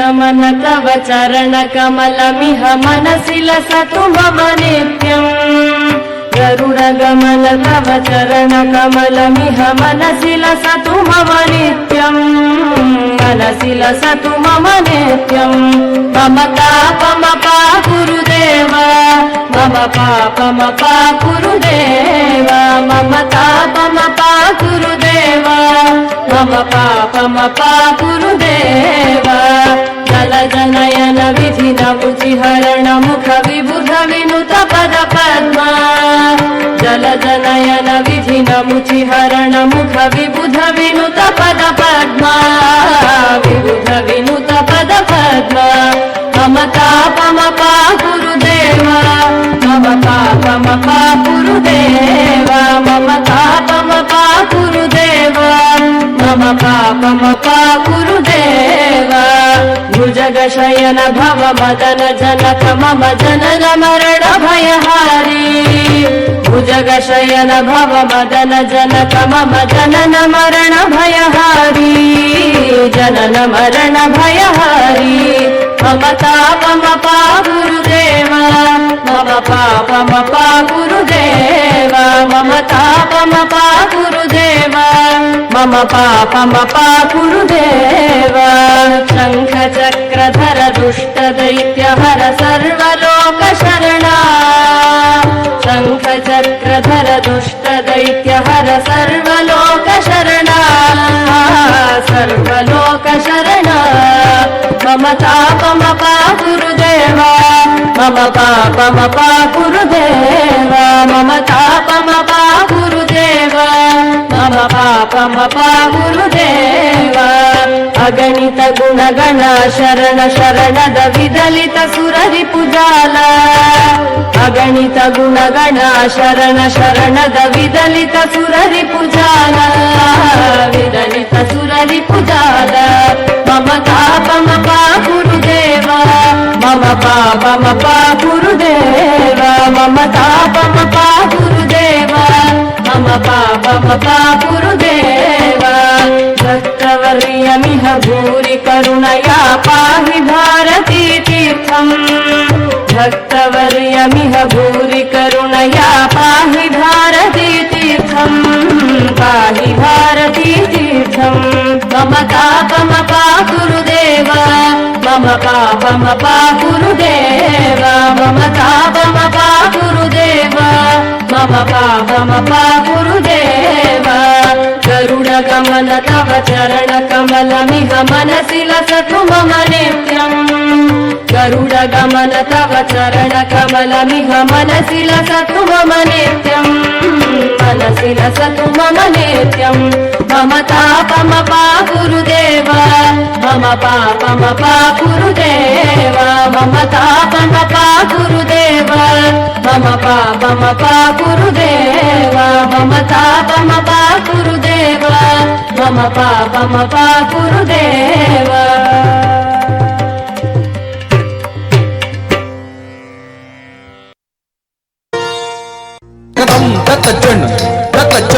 गमन तव चरण कमलमिह मनसि लसतु मम नित्यम् गरुड गमन तव चरण कमलमिह मनसि लसतु मम नित्यम् मनसि लसतु मम नित्यम् मम तापमपा गुरुदेव मम पापमपा गुरुदेव मम तापमपा गुरुदेव मम पापमपा गुरुदेव जलजनयन विधिन मुचिहरण मुख विबुध विनुत पद पद्मा जलजनयन विधिन मुचिहरण मुख विबुध विनुत पद पद्मा विबुध विनुत पद पद्मा मम तापमपा गुरुदेव मम पापमपा गुरुदेव मम तापमपा गुरुदेव मम पापमपा गुरुदेव भुजगशयन भव मदन जनक मम जनन मरण भयहारी भुजगशयन भव मदन जनक मम जनन मरण भयहारी जनन मरण भयहारी मम तापमपा गुरुदेव मम पापमपा गुरुदेव मम तापमपा गुरुदेव मम पापमपा गुरुदेव शङ्ख चक्रधर दुष्ट दैत्यहर सर्वलोक शरणा शङ्ख चक्रधर दुष्ट दैत्यहर सर्वलोक शरणा सर्वलोक शरणा मम तापमपा गुरुदेव मम पापमपा गुरुदेव मम तापमपा गुरुदेव मम पापमपा गुरुदेव अगणित गुणगण शरण शरणद विदलित सुररि पुजाल अगणित गुणगण शरण शरणद विदलित सुररि पुजाल विदलित सुररि पुजाल मम तापमपा गुरुदेव मम पापमपा गुरुदेव मम तापमपा गुरुदेव मम पापमपा गुरुदेव भक्तवर्यमिह भूरि करुणया पाहि भारती तीर्थम् भक्तवर्यमिह भूरि करुणया पाहि भारती तीर्थम् पाहि भारती तीर्थम् मम तापमपा गुरुदेव मम पापमपा गुरुदेव मम तापमपा गुरुदेव मम पापमपा गुरुदेव गरुड गमन तव चरण कमलमिह मनसि लसतु मम नित्यम् गरुड गमन तव चरण कमलमिह मनसि लसतु मम नित्यम् मनसि लसतु मम नित्यम् मम तापमपा गुरुदेव मम पापमपा गुरुदेव मम तापमपा गुरुदेव मम पापमपा गुरुदेव मम तापमपा गुरुदेव मम पापमपा गुरुदेव